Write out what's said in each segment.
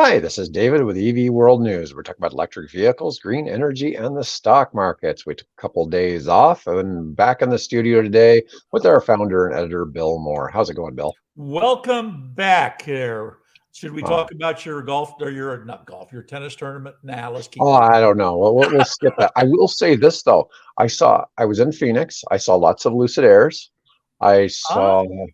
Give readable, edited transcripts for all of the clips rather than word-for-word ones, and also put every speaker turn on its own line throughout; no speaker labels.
Hi, this is David with EV World News. We're talking about electric vehicles, green energy, and the stock markets. We took a couple days off and back in the studio today with our founder and editor, Bill Moore. How's it going, Bill?
Welcome back here. Should we
Oh,
talk about your golf or your not golf, your tennis tournament? Nah, let's keep
oh,
moving.
I don't know. We'll skip that. I will say this though. I was in Phoenix. I saw lots of Lucid Airs. I
Ah,
saw.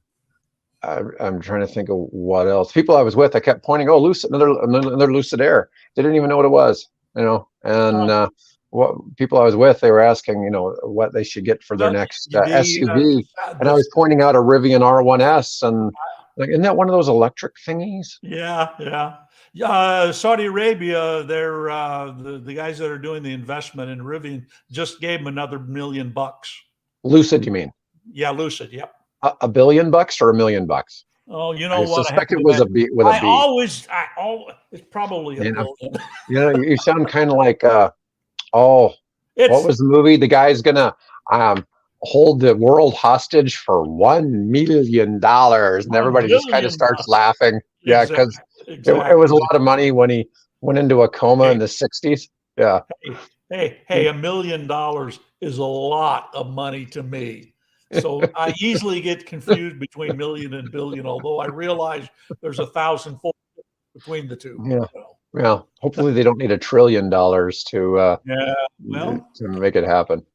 I'm trying to think of what else. People I was with, I kept pointing, "Oh, Lucid, another Lucid Air." They didn't even know what it was, And
uh,
what people I was with, they were asking, what they should get for their
well,
next
the
SUV, and I
the
was pointing out a Rivian R1S, and like, isn't that one of those electric thingies?
yeah. Saudi Arabia, they're the guys that are doing the investment in Rivian just gave them another $1 million.
Lucid, you mean?
Yeah, Lucid. Yep.
A billion bucks or $1 million?
Oh, you know
I
what? I have
suspect
to
it
go
was
back.
a B with a B.
I always, it's probably a
You know,
billion.
you sound kind of like oh. What
It's
was the movie? The guy's gonna um, hold the world hostage for $1 million, and
$1
everybody just kind of
billion.
starts laughing. Yeah, because
Exactly.
it was a
Exactly.
lot of money when he went into a coma in
Hey,
the '60s. Yeah,
hey, $1 million is a lot of money to me. So I easily get confused between million and billion, although I realize there's a thousand fold between the two.
yeah, yeah. Hopefully, they don't need $1 trillion
Yeah. Well,
to make it happen.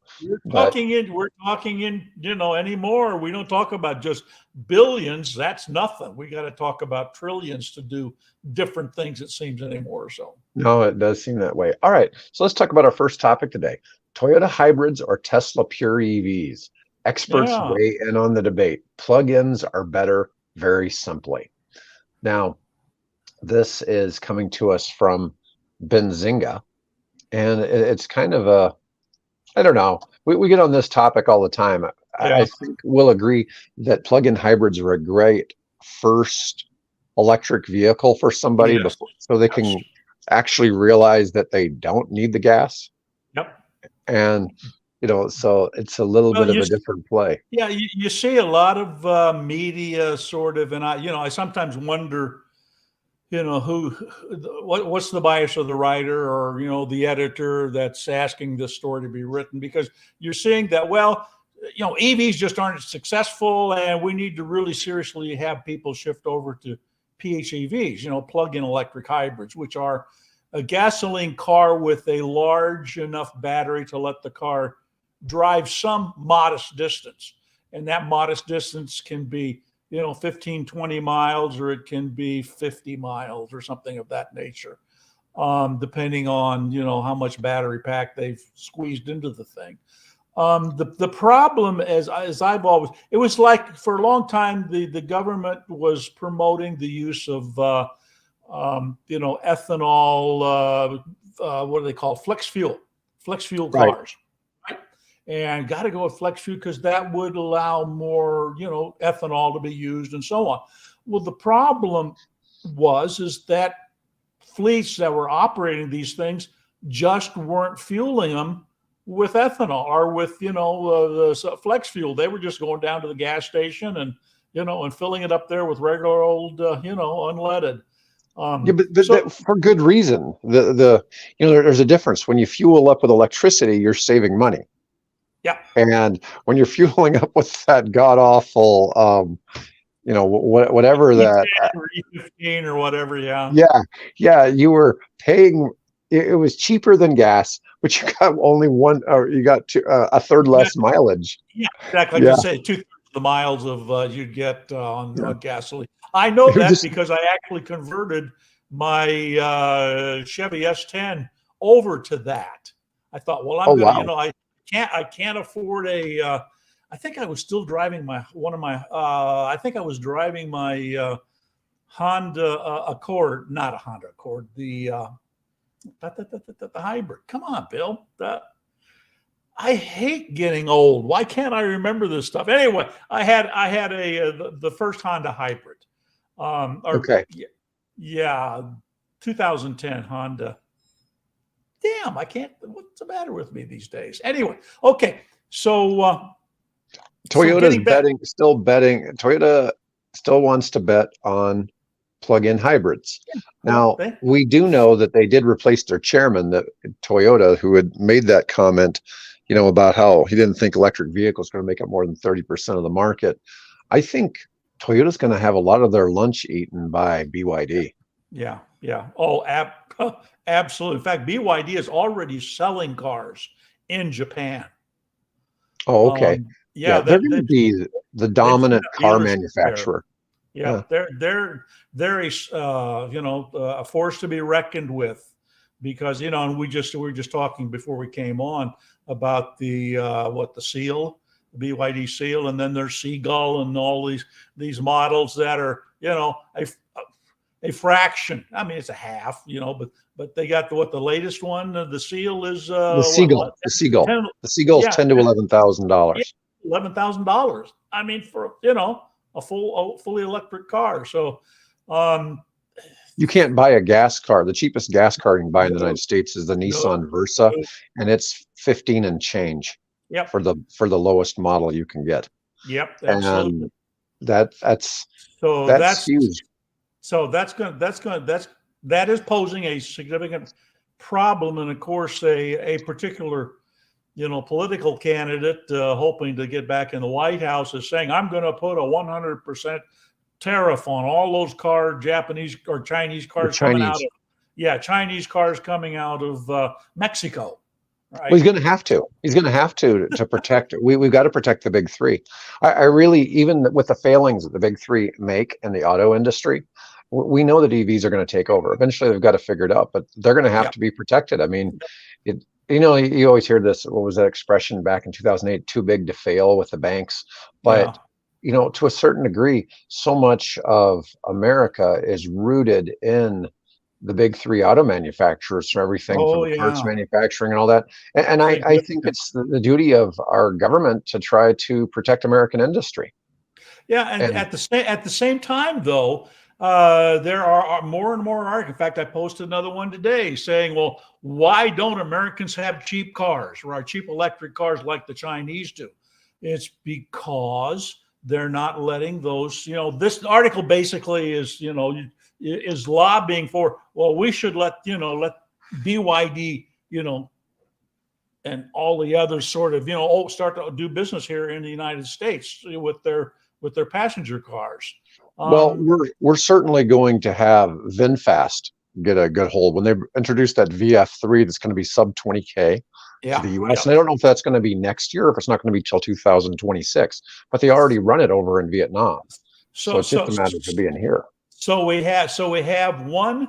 But
we're talking in, anymore. We don't talk about just billions. That's nothing. We got to talk about trillions to do different things, it seems, anymore. So
no, it does seem that way. All right, so let's talk about our first topic today: Toyota hybrids or Tesla pure EVs. Experts
yeah.
weigh in on the debate. Plug-ins are better, very simply. Now, this is coming to us from Benzinga, and it's kind of I don't know. We get on this topic all the time. I
Yeah.
think we'll agree that plug-in hybrids are a great first electric vehicle for somebody
Yes.
before, so they
Yes.
can actually realize that they don't need the gas.
Yep.
And, so it's a little
Well,
bit of a different play.
yeah, you see a lot of media sort of, and I sometimes wonder, what's the bias of the writer or the editor that's asking this story to be written, because you're seeing that, well, EVs just aren't successful, and we need to really seriously have people shift over to PHEVs, plug-in electric hybrids, which are a gasoline car with a large enough battery to let the car drive some modest distance. And that modest distance can be, 15, 20 miles, or it can be 50 miles or something of that nature, depending on, how much battery pack they've squeezed into the thing. The problem, as I've always, it was like for a long time, the government was promoting the use of, ethanol, what do they call it? Flex fuel
Right.
cars, right? And got to go with flex fuel because that would allow more, ethanol to be used and so on. Well, the problem is that fleets that were operating these things just weren't fueling them with ethanol or with the flex fuel. They were just going down to the gas station and and filling it up there with regular old unleaded.
Yeah, but
So
that, for good reason. There's a difference. When you fuel up with electricity, you're saving money.
yeah,
And when you're fueling up with that god awful, whatever that,
E10 or E15 or whatever. Yeah.
yeah, yeah, you were paying. It was cheaper than gas, but you got only one, or you got a third
Yeah,
less mileage.
yeah, exactly. Like
Yeah,
you say, 2/3 of the miles of you'd get
yeah.
on gasoline. I know
It
that
just,
because I actually converted my Chevy S10 over to that. I thought, well, I'm
oh
gonna,
wow,
I can't afford a. I think I was still driving my one of my. I think I was driving my Honda Accord, not a Honda Accord, the hybrid. Come on, Bill. I hate getting old. Why can't I remember this stuff? Anyway, I had the first Honda hybrid, or
okay.
yeah, 2010 Honda. Damn, I can't. What's the matter with me these days? Anyway, okay, so
Toyota's
getting back.
betting, still betting. Toyota still wants to bet on plug-in hybrids.
Yeah,
Now, we do know that they did replace their chairman, that Toyota, who had made that comment, about how he didn't think electric vehicles going to make up more than 30% of the market. I think Toyota's going to have a lot of their lunch eaten by BYD.
yeah, yeah. Oh, absolutely. In fact, BYD is already selling cars in Japan.
Oh, okay.
Yeah,
Yeah, they're going to be the
they've set
dominant
up
car
dealerships there.
manufacturer.
Yeah,
Yeah,
they're a force to be reckoned with, because and we were just talking before we came on about the Seal, the BYD Seal, and then there's Seagull and all these models that are a fraction. I mean, it's a half, but they got the latest one. The Seal is
the Seagull, the Seagull,
10,
the Seagull's
yeah,
10 to
yeah,
$11,000.
$11,000. I mean, for a fully electric car. So,
You can't buy a gas car. The cheapest gas car you can buy in the
no,
United States is the
no,
Nissan Versa,
no.
and it's 15 and change
Yep,
for the lowest model you can get.
yep, absolutely.
And that's
So
that's
that's
huge.
that is posing a significant problem, and of course, a particular political candidate hoping to get back in the White House is saying, I'm going to put a 100% tariff on all those Japanese or Chinese
The
cars coming out
Chinese.
of, Chinese cars coming out of Mexico,
Well,
right?
he's going to have to. He's going to have to protect. We've got to protect the big three. I really, even with the failings that the big three make in the auto industry, we know that EVs are going to take over. Eventually, they've got to figure it out, but they're going to have
Yeah,
to be protected. I mean, it. You always hear this. What was that expression back in 2008? Too big to fail with the banks.
yeah.
But to a certain degree, so much of America is rooted in the big three auto manufacturers, from everything from
Oh,
the parts
yeah.
manufacturing and all that. And I think
Significant.
it's the duty of our government to try to protect American industry.
Yeah, and
And
at the same time, though, there are more and more arguments. In fact, I posted another one today saying, "Well, why don't Americans have cheap cars, right? Cheap electric cars like the Chinese do?" It's because they're not letting those. This article basically is lobbying for. Well, we should let BYD, and all the others sort of start to do business here in the United States with their passenger cars.
well,
Um,
we're certainly going to have VinFast get a good hold when they introduce that VF3 that's going to be sub 20K to
yeah,
the US.
yeah.
And I don't know if that's going to be next year, or if it's not going to be till 2026, but they already run it over in Vietnam. So
So
it's just
so
a matter of being here.
so we have one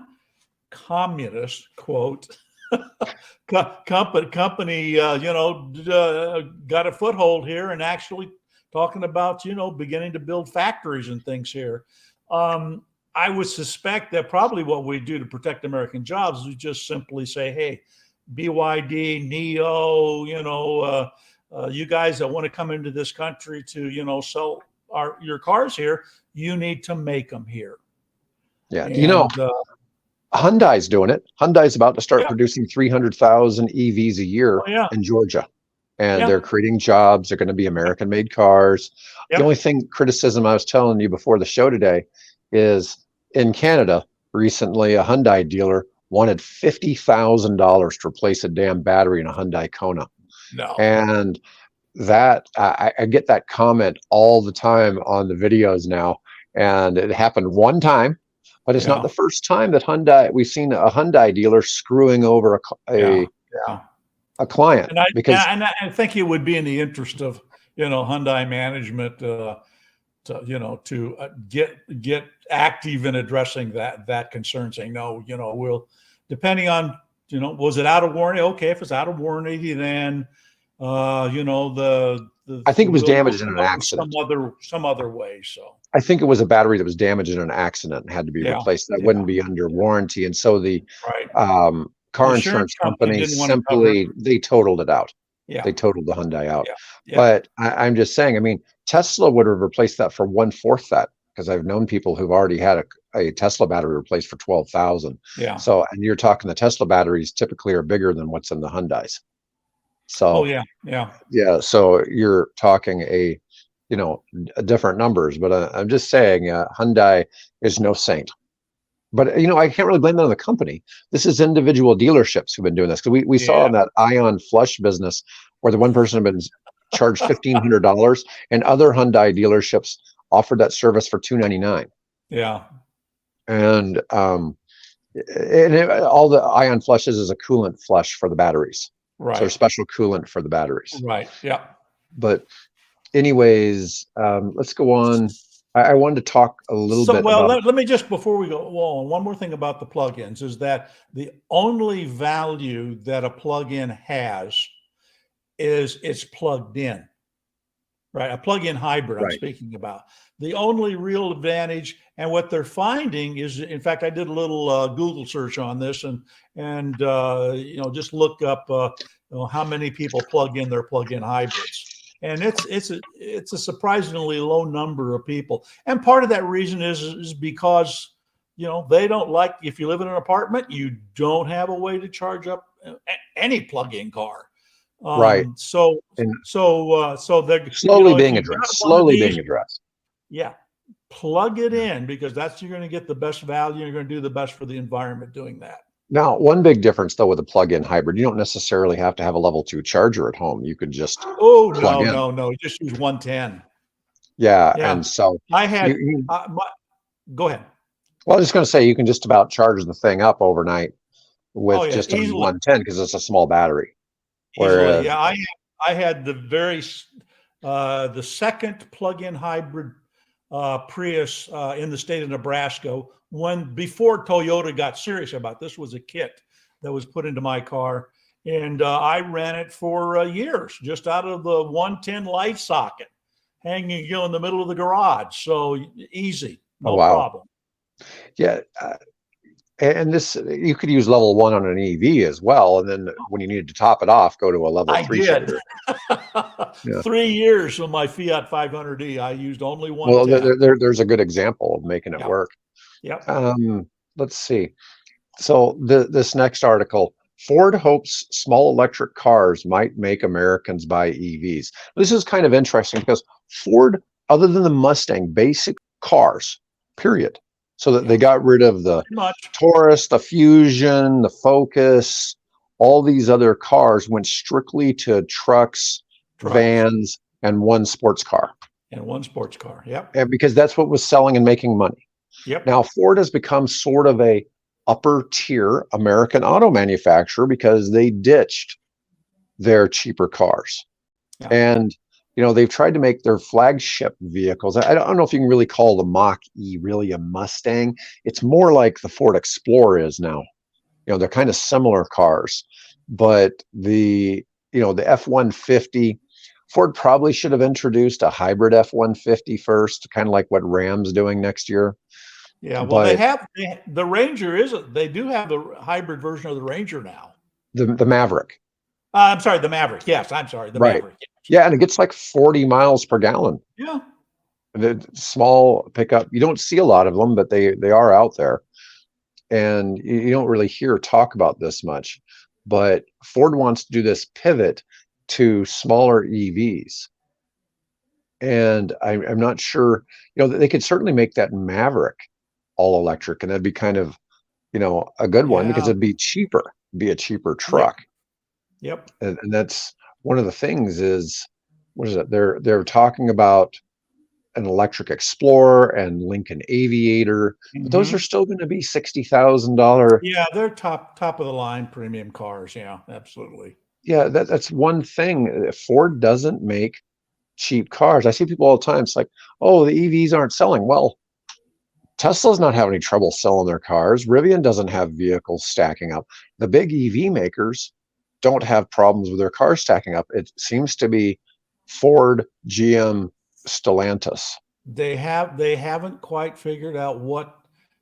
communist quote company got a foothold here and actually talking about beginning to build factories and things here. I would suspect that probably what we do to protect American jobs is we just simply say, hey, BYD, Neo, you guys that want to come into this country to sell your cars here, you need to make them here.
Yeah.
And
Hyundai's doing it. Hyundai's about to start
yeah,
producing 300,000 EVs a year
oh yeah,
in Georgia. And
yeah,
they're creating jobs. They're going to be American made cars. The
yeah,
only criticism I was telling you before the show today is, in Canada recently, a Hyundai dealer wanted $50,000 to replace a damn battery in a Hyundai Kona.
no,
And that I get that comment all the time on the videos now. And it happened one time, but it's not
yeah,
the first time that we've seen a Hyundai dealer screwing over
yeah, yeah.
a client,
And I
because
and I think it would be in the interest of Hyundai management to get active in addressing that concern, saying no, we'll, depending on was it out of warranty? Okay, if it's out of warranty, then
I think it was
we'll
damaged in
come
an
up with
accident.
some other way. So
I think it was a battery that was damaged in an accident and had to be
yeah,
replaced. That
yeah,
wouldn't be under warranty. And so the
right. The
car
insurance
insurance
company
company
didn't want to cover it.
simply, they totaled it out.
Yeah,
They totaled the Hyundai out.
yeah, yeah,
But I'm just saying, I mean, Tesla would have replaced that for one-fourth that, because I've known people who've already had a Tesla battery replaced for 12,000.
yeah.
So, and you're talking, the Tesla batteries typically are bigger than what's in the Hyundais.
Oh
So
yeah, yeah.
yeah, so you're talking different numbers, but I'm just saying, Hyundai is no saint. But I can't really blame that on the company. This is individual dealerships who've been doing this because we saw in
Yeah,
that Ion Flush business where the one person had been charged $1,500, and other Hyundai dealerships offered that service for $299.
yeah,
And all the Ion Flushes is a coolant flush for the batteries, so there's
right,
special coolant for the batteries.
right, yeah.
But anyways, let's go on. I wanted to talk a little
So,
bit
well,
about.
let me just before we go on, one more thing about the plugins is that the only value that a plug-in has is it's plugged in, right? A plug-in hybrid, I'm
Right.
speaking about. The only real advantage, and what they're finding is, in fact, I did a little Google search on this, and just look up how many people plug in their plug-in hybrids, and it's a surprisingly low number of people, and part of that reason is because they don't like, if you live in an apartment, you don't have a way to charge up any plug-in car.
Right.
Um, so
And
so the
slowly
if
being
you've got
addressed,
one of
slowly
these,
being addressed.
yeah, plug it
Yeah.
in because that's you're going to get the best value. You're going to do the best for the environment doing that.
Now, one big difference though with a plug-in hybrid, you don't necessarily have to have a level 2 charger at home. You could just
Oh
plug
no,
in.
no, no! Just use 110.
Yeah,
Yeah,
and so
I had.
you
Go ahead.
well, I was just going to say you can just about charge the thing up overnight
Oh
with
yeah,
just a
easily,
110 because it's a small battery.
easily.
Whereas,
Yeah, I had the second plug-in hybrid Prius in the state of Nebraska when before Toyota got serious about this. Was a kit that was put into my car, and I ran it for years just out of the 110 light socket, hanging in the middle of the garage. So easy,
oh
no
wow,
problem.
yeah, and this you could use level 1 on an EV as well, and then when you needed to top it off, go to a level
I
3
did.
charger. Yeah.
3 years of my Fiat 500e, I used only
Well,
110.
there's a good example of making it
Yep.
work.
Yep.
Um, let's see. So this next article, Ford hopes small electric cars might make Americans buy EVs. This is kind of interesting because Ford, other than the Mustang, basic cars, period. So that they
Yeah.
got rid of the
Pretty much.
Taurus, the Fusion, the Focus, all these other cars went strictly to trucks,
Trucks
vans, and one sports car.
and one sports car. Yep.
And because that's what was selling and making money.
Yep.
Now, Ford has become sort of a upper tier American auto manufacturer because they ditched their cheaper cars.
Yeah.
And they've tried to make their flagship vehicles. I don't know if you can really call the Mach E really a Mustang. It's more like the Ford Explorer is now. They're kind of similar cars, but the F-150, Ford probably should have introduced a hybrid F-150 first, kind of like what Ram's doing next year.
Yeah. Well,
But
the Ranger they do have the hybrid version of the Ranger now.
the Maverick,
I'm sorry, the Maverick. Yes, I'm sorry, the
right?
Maverick.
Yeah, and it gets like 40 miles per gallon.
Yeah.
The small pickup. You don't see a lot of them, but they are out there, and you don't really hear talk about this much. But Ford wants to do this pivot to smaller EVs, and I'm not sure. They could certainly make that Maverick all electric, and that'd be kind of a good one because
Yeah.
it'd be cheaper, be a cheaper
Yep.
truck.
Yep.
And that's one of the things is what is it? They're talking about an electric Explorer and Lincoln Aviator, but those are
Hmm.
still going to be $60,000.
Yeah, they're top of the line premium cars. Yeah, absolutely.
Yeah, that's one thing. Ford doesn't make cheap cars. I see people all the time. It's like, oh, the EVs aren't selling. Well, Tesla's not having any trouble selling their cars. Rivian doesn't have vehicles stacking up. The big EV makers don't have problems with their cars stacking up. It seems to be Ford, GM, Stellantis.
They haven't quite figured out what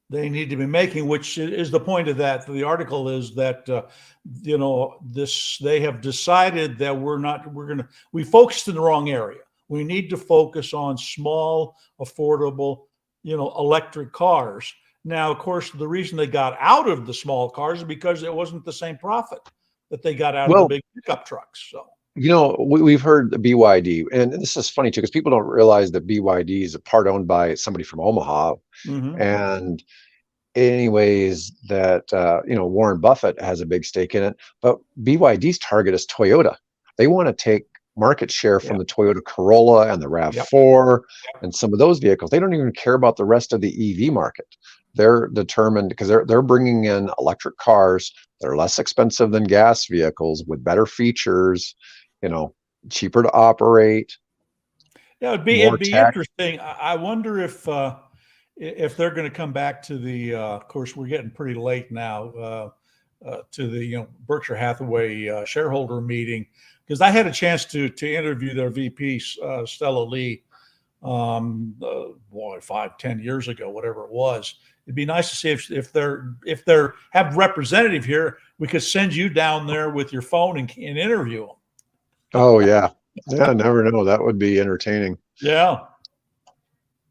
they need to be making, which is the point of that. The article is that this they have decided that we focused in the wrong area. We need to focus on small, affordable, electric cars. Now, of course, the reason they got out of the small cars is because it wasn't the same profit that they got out of the
Well,
big pickup trucks. So
we've heard the BYD, and this is funny too, because people don't realize that BYD is a part owned by somebody from Omaha.
mhm.
And anyways that Warren Buffett has a big stake in it, but BYD's target is Toyota. They want to take market share from
Yep.
the Toyota Corolla and the
Yep.
RAV4
Yep.
and some of those vehicles. They don't even care about the rest of the EV market. They're determined because they're bringing in electric cars that are less expensive than gas vehicles with better features, you know, cheaper to operate,
Yeah,
more
it'd be
tech.
interesting. I wonder if they're going to come back to the. Of course, we're getting pretty late now to the Berkshire Hathaway shareholder meeting, because I had a chance to interview their VP Stella Lee, boy, 5, 10 years ago, whatever it was. It'd be nice to see if they're have representative here. We could send you down there with your phone and interview them.
Oh yeah. Yeah, never know. That would be entertaining.
Yeah.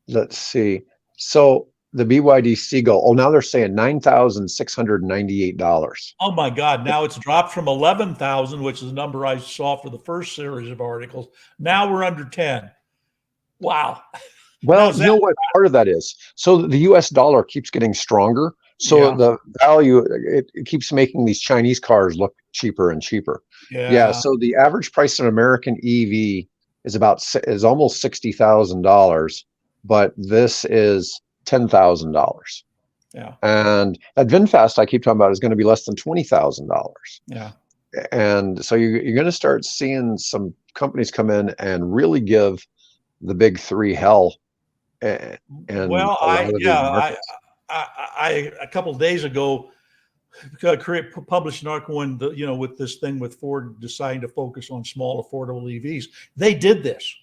Let's see. So the BYD Seagull, oh, now they're saying $9,698.
Oh my God! Now it's dropped from 11,000, which is the number I saw for the first series of articles. Now we're under 10. Wow. Now
Well,
is
you
that?
know what part of that is? So the US dollar keeps getting stronger. So
Yeah.
the value, it keeps making these Chinese cars look cheaper and cheaper. Yeah.
Yeah.
So the average price of an American EV is almost $60,000, but this is $10,000.
Yeah.
And that VinFast I keep talking about is going to be less than $20,000.
Yeah.
And so you're going to start seeing some companies come in and really give the big three hell in
Well,
a lot of these markets.
I a couple of days ago published an article when with this thing with Ford deciding to focus on small affordable EVs. They did this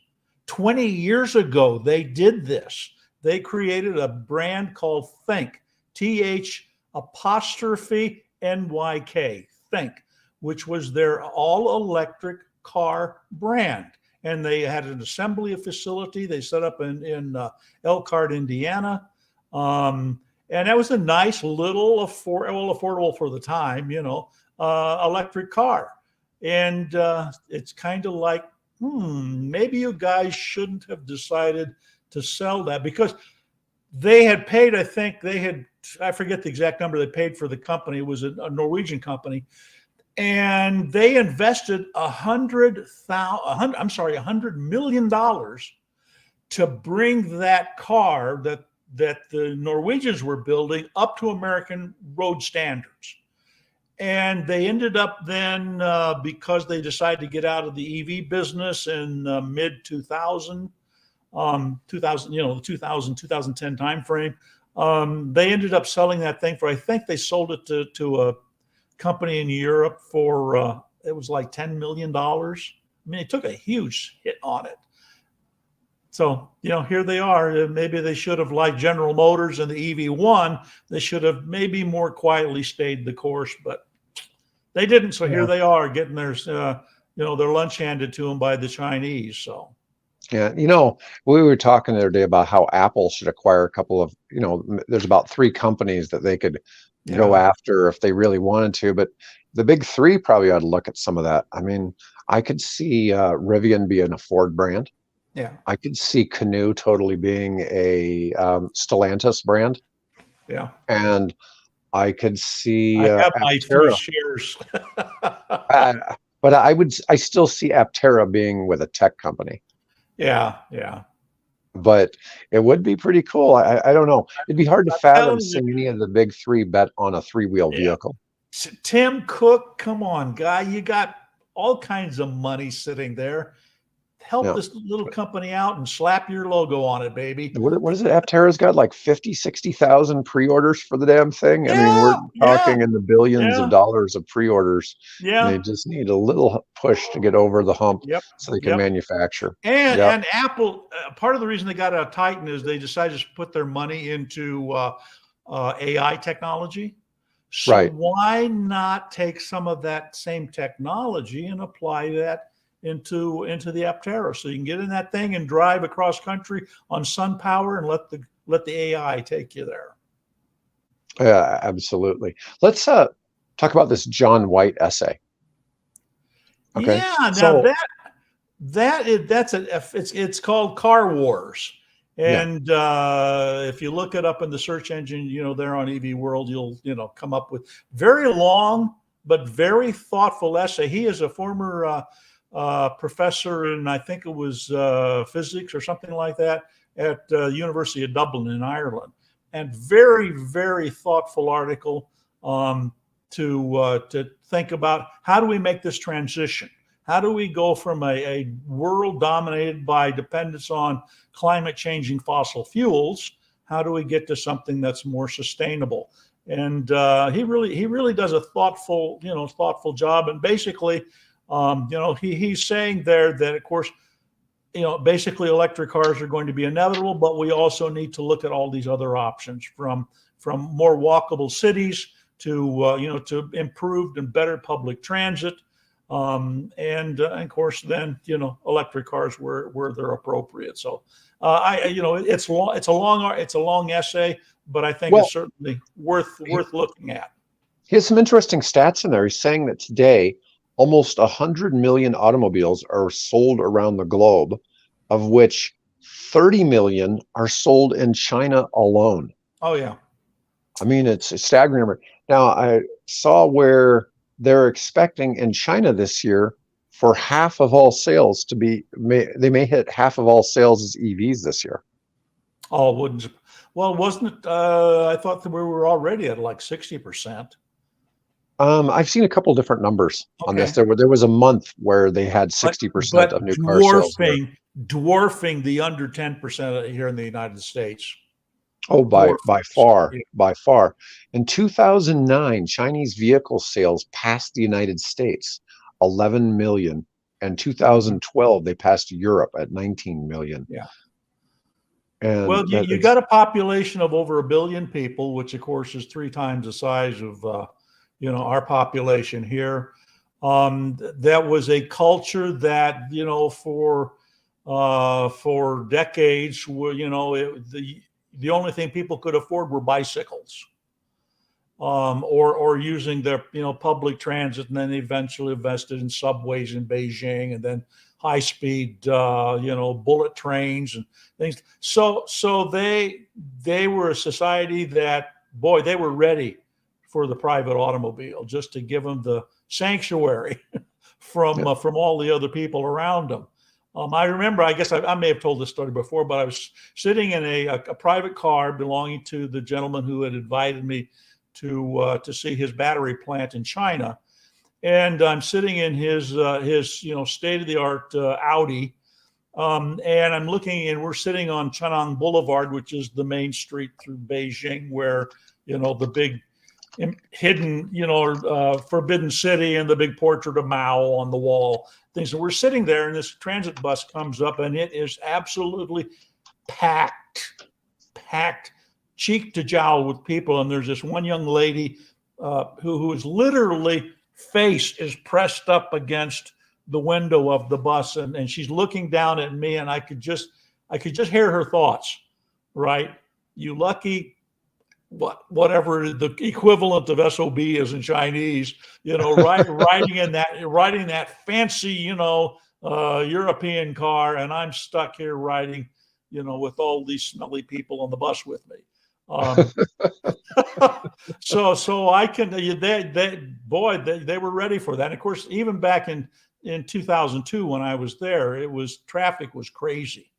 20 years ago. They did this. They created a brand called Think, TH apostrophe NYK, Think, which was their all electric car brand. And they had an assembly facility they set up in Elkhart, Indiana. And that was a nice little affordable for the time, electric car. And it's kind of like, maybe you guys shouldn't have decided to sell that, because they had paid, I forget the exact number they paid for the company. It was a Norwegian company. And they invested $100 million to bring that car that the Norwegians were building up to American road standards. And they ended up then, because they decided to get out of the EV business in mid 2000, 2000, the 2010 timeframe. They ended up selling that thing for, I think they sold it to a company in Europe for, it was like $10 million. I mean, it took a huge hit on it. So, here they are. Maybe they should have, like General Motors and the EV1, they should have maybe more quietly stayed the course, but they didn't. So here they are getting their lunch handed to them by the Chinese. So.
Yeah, we were talking the other day about how Apple should acquire a couple of, there's about 3 companies that they could go after if they really wanted to, but the big 3 probably ought to look at some of that. I mean, I could see Rivian being a Ford brand.
Yeah.
I could see Canoo totally being a Stellantis brand.
Yeah.
And I could see
I have my 3
Aptera.
shares.
But I still see Aptera being with a tech company.
Yeah. Yeah.
But it would be pretty cool. I don't know. It'd be hard to fathom
telling you.
seeing any of the big 3 bet on a 3-wheel
Yeah.
vehicle.
Tim Cook, come on, guy. You got all kinds of money sitting there. Help this little company out and slap your logo on it, baby.
What is it? Aptera's got like 50, 60,000 pre-orders for the damn thing. I mean, we're talking in the billions of dollars of pre-orders.
Yeah.
And they just need a little push to get over the hump so they can manufacture.
And Apple, part of the reason they got out of Titan is they decided to put their money into AI technology. So why not take some of that same technology and apply that into the Aptera, so you can get in that thing and drive across country on sun power and let the AI take you there.
Yeah, absolutely. Let's talk about this John White essay. Okay.
Yeah. Now it's called Car Wars,
Yeah.
And if you look it up in the search engine, there on EV World, you'll come up with very long but very thoughtful essay. He is a former professor in, I think it was physics or something like that, at University of Dublin in Ireland, and very, very thoughtful article to think about how do we make this transition. How do we go from a world dominated by dependence on climate changing fossil fuels? How do we get to something that's more sustainable? And he really does a thoughtful job. And basically, he's saying there that, of course, basically electric cars are going to be inevitable, but we also need to look at all these other options, from more walkable cities to improved and better public transit. And of course, then electric cars where they're appropriate. So it's long. It's a long essay, but I think
Well,
it's certainly worth looking at.
he has some interesting stats in there. He's saying that today, almost 100 million automobiles are sold around the globe, of which 30 million are sold in China alone.
Oh yeah.
I mean, it's a staggering number. Now, I saw where they're expecting in China this year for half of all sales to be, they may hit half of all sales as EVs this year.
Oh, wouldn't. Well, wasn't it? I thought that we were already at like 60%.
I've seen a couple different numbers on this.
Okay.
There was a month where they had
But
60% of
but
new car sales here.
dwarfing the under 10% here in the United States.
Oh, by far,
Yeah.
by far. In 2009, Chinese vehicle sales passed the United States, 11 million. And
Mhm.
2012, they passed Europe at 19 million.
Yeah.
And
Well,
that
you got a population of over 1 billion people, which of course is 3 times the size of our population here. That was a culture that for decades, the only thing people could afford were bicycles, or using their public transit, and then eventually invested in subways in Beijing, and then high speed bullet trains and things. So they were a society that, boy, they were ready for the private automobile, just to give them the sanctuary from all the other people around them. I remember, I guess I may have told this story before, but I was sitting in a private car belonging to the gentleman who had invited me to see his battery plant in China, and I'm sitting in his state of the art Audi, and I'm looking, and we're sitting on Chanang Boulevard, which is the main street through Beijing, where the big hidden, forbidden city and the big portrait of Mao on the wall. Things. So we're sitting there, and this transit bus comes up, and it is absolutely packed cheek to jowl with people. And there's this one young lady who is literally face is pressed up against the window of the bus, and she's looking down at me, and I could just hear her thoughts. Right, you lucky. Whatever the equivalent of SOB is in Chinese, riding that fancy, European car, and I'm stuck here riding, with all these smelly people on the bus with me. So I can, they were ready for that. And of course, even back in 2002 when I was there, traffic was crazy.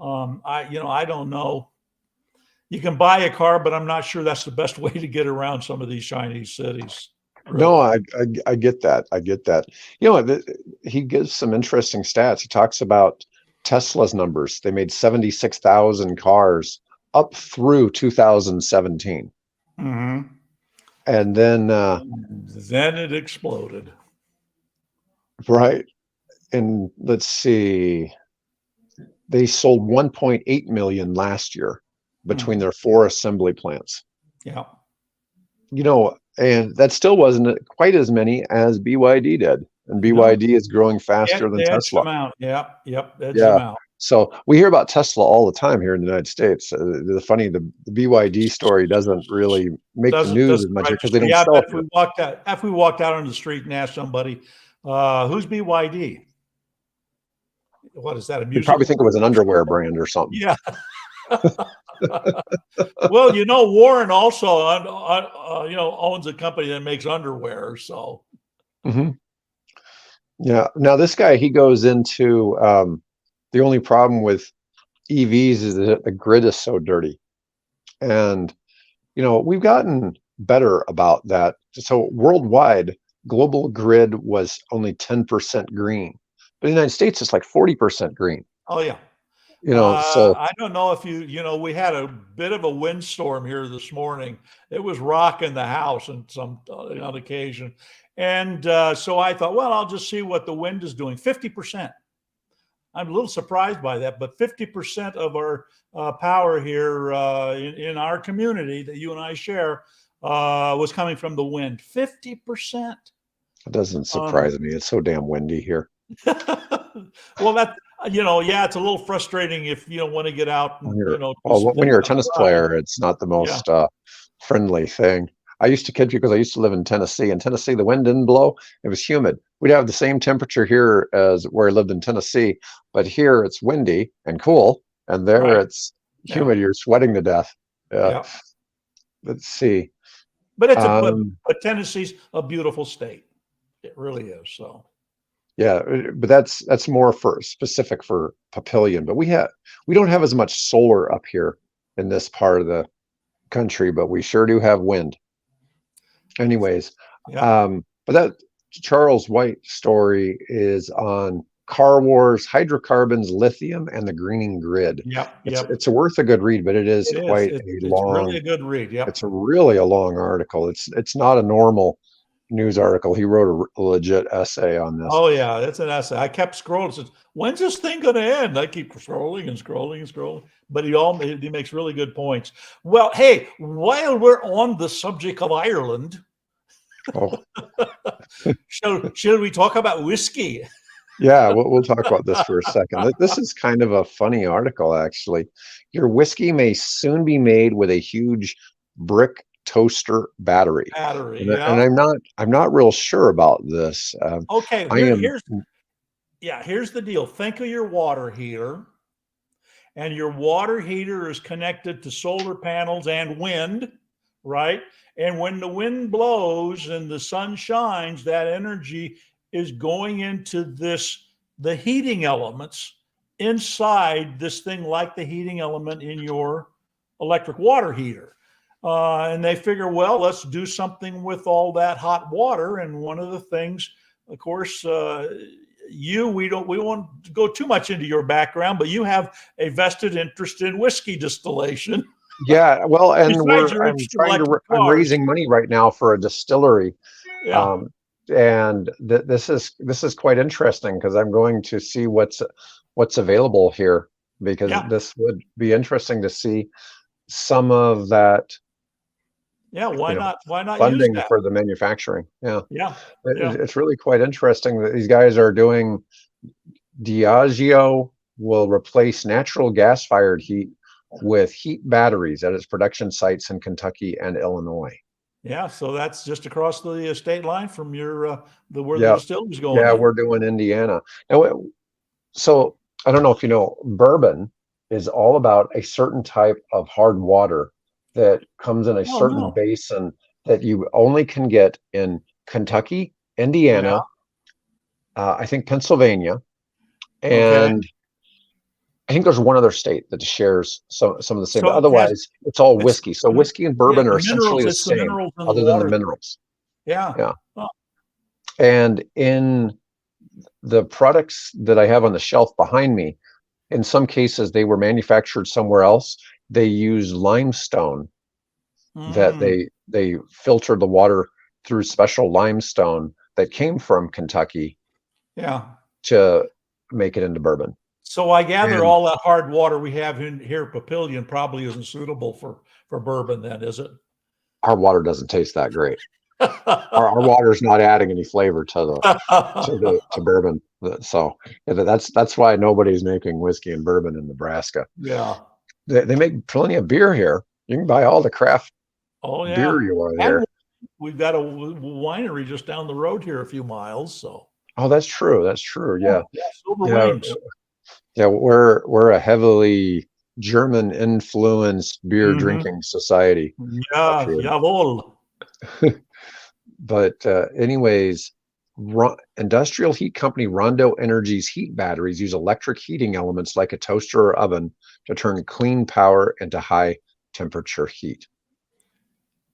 I don't know. You can buy a car, but I'm not sure that's the best way to get around some of these Chinese cities. Really.
No, I get that. I get that. He gives some interesting stats. He talks about Tesla's numbers. They made 76,000 cars up through 2017.
Mm-hmm.
And then
it exploded.
Right. And let's see, they sold 1.8 million last year between their 4 assembly plants.
Yeah.
And that still wasn't quite as many as BYD did. And BYD is growing faster than Tesla.
Yep.
Yeah. So we hear about Tesla all the time here in the United States. The BYD story doesn't really make the news as much because they don't sell it.
If we walked out on the street and asked somebody, who's BYD? What is that? A music?
You'd probably think it was an underwear brand or something.
Yeah. Well, Warren also owns a company that makes underwear. So
Hmm. Yeah. Now this guy, he goes into the only problem with EVs is that the grid is so dirty. And we've gotten better about that. So worldwide, global grid was only 10% green, but in the United States, it's like 40% green.
oh yeah.
So
I don't know if we had a bit of a windstorm here this morning. It was rocking the house on occasion. And so I thought, well, I'll just see what the wind is doing. 50%. I'm a little surprised by that, but 50% of our power here in our community that you and I share was coming from the wind. 50%.
it doesn't
Um,
surprise me. It's so damn windy here.
well, yeah, it's a little frustrating if you don't want to get out and do
Well,
some
when
things
you're a tennis
outside.
player, it's not the
Yeah,
most friendly thing. I used to kid you because I used to live in Tennessee. In Tennessee, the wind didn't blow. It was humid. We'd have the same temperature here as where I lived in Tennessee, but here it's windy and cool, and there
right.
it's
Yeah,
humid. You're sweating to death. Yeah.
yeah.
Let's see.
But
Um,
but Tennessee's a beautiful state. It really is. So
yeah, but that's more for specific for Papillion. But we don't have as much solar up here in this part of the country, but we sure do have wind. Anyways,
yeah,
but that Charles White story is on Car Wars, Hydrocarbons, Lithium, and the Greening Grid.
yep,
It's
yep.
it's worth a good read, but it is
It is.
quite a
It's really
long.
a good read. Yep.
It's a really a long article. It's not a normal news article. He wrote a legit essay on this.
Oh yeah, it's an essay. I kept scrolling. Says, when's this thing going to end? I keep scrolling and scrolling and scrolling. But he makes really good points. Well, hey, while we're on the subject of Ireland,
Oh,
shall we talk about whiskey?
yeah, we'll talk about this for a second. This is kind of a funny article, actually. Your whiskey may soon be made with a huge brick toaster battery,
Battery.
and
Yeah.
I'm not real sure about this.
Okay.
I am
Here's the deal. Think of your water heater, and your water heater is connected to solar panels and wind, right? And when the wind blows and the sun shines, that energy is going into the heating elements inside this thing, like the heating element in your electric water heater. And they figure, well, let's do something with all that hot water. And one of the things, of course, we won't go too much into your background, but you have a vested interest in whiskey distillation
Yeah, well, and
besides your
I'm
interest in
trying to
electric
I'm
cars.
raising money right now for a distillery,
Yeah,
um, and this is quite interesting because I'm going to see what's available here because
yeah,
this would be interesting to see some of that,
yeah.
you know,
Why not use
funding
that?
for the manufacturing. Yeah,
Yeah,
it,
yeah,
it's really quite interesting that these guys are doing. Diageo will replace natural gas-fired heat with heat batteries at its production sites in Kentucky and Illinois.
yeah. So that's just across the state line from your the where the
Yeah,
distillery's going
yeah,
in.
we're doing Indiana. Now, so I don't know if you know, bourbon is all about a certain type of hard water that comes in a
Oh
certain
no.
basin that you only can get in Kentucky,
Yeah.
Indiana, I think Pennsylvania,
Okay.
and I think there's one other state that shares some of the same, but
So it has
otherwise it's all
it's
whiskey. So whiskey and
yeah,
bourbon are
the
essentially
minerals.
the
It's the
same,
minerals in the
other than the
water.
minerals.
Yeah.
Yeah.
Oh,
And in the products that I have on the shelf behind me, in some cases they were manufactured somewhere else. They use limestone that
mm,
they filtered the water through special limestone that came from Kentucky
yeah.
to make it into bourbon.
So I gather
And
all that hard water we have in here, Papillion, probably isn't suitable for bourbon. Then is it?
our water doesn't taste that great. Our water is not adding any flavor to bourbon. So yeah, that's why nobody's making whiskey and bourbon in Nebraska.
Yeah.
They make plenty of beer here. You can buy all the craft
Oh
beer
yeah.
you want
And
here.
we've got a winery just down the road here, a few miles. So
Oh, that's true. That's true.
yeah,
Yeah,
yeah. Silver
yeah,
Wings.
yeah. We're a heavily German influenced beer
Hmm.
drinking society up
Yeah,
here.
jawohl.
But anyways, industrial heat company Rondo Energy's heat batteries use electric heating elements like a toaster or oven to turn clean power into high temperature heat.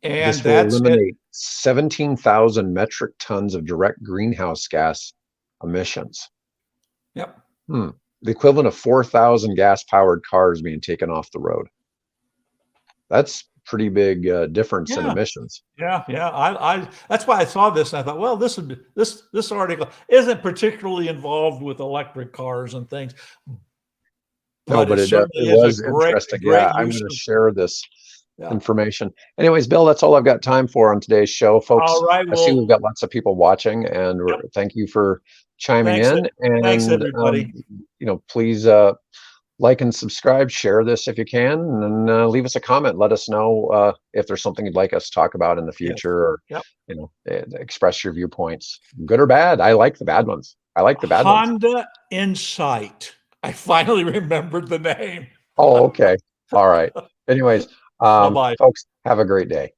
And
This will
that's it.
eliminate 17,000 metric tons of direct greenhouse gas emissions.
Yep.
Hmm. The equivalent of 4,000 gas-powered cars being taken off the road. That's pretty big difference in
Yeah.
emissions.
Yeah, yeah. I that's why I saw this and I thought, well, this would be, this article isn't particularly involved with electric cars and things,
No,
but it
but it
certainly is a
was
great
interesting. Yeah,
great
I'm
use
going to
of.
share this
Yeah.
information. Anyways, Bill, that's all I've got time for on today's show,
All
folks.
right.
I see we've
Well,
got lots of people watching, and
yep.
thank you for chiming
Thanks.
in.
Thanks,
And
everybody.
please like and subscribe, share this if you can, and leave us a comment. Let us know if there's something you'd like us to talk about in the
Yes.
future, or
Yep.
express your viewpoints, good or bad. I like the bad ones. I like the bad ones.
Honda Insight. I finally remembered the name.
Oh, okay. All right. Anyways,
Bye bye.
folks, have a great day.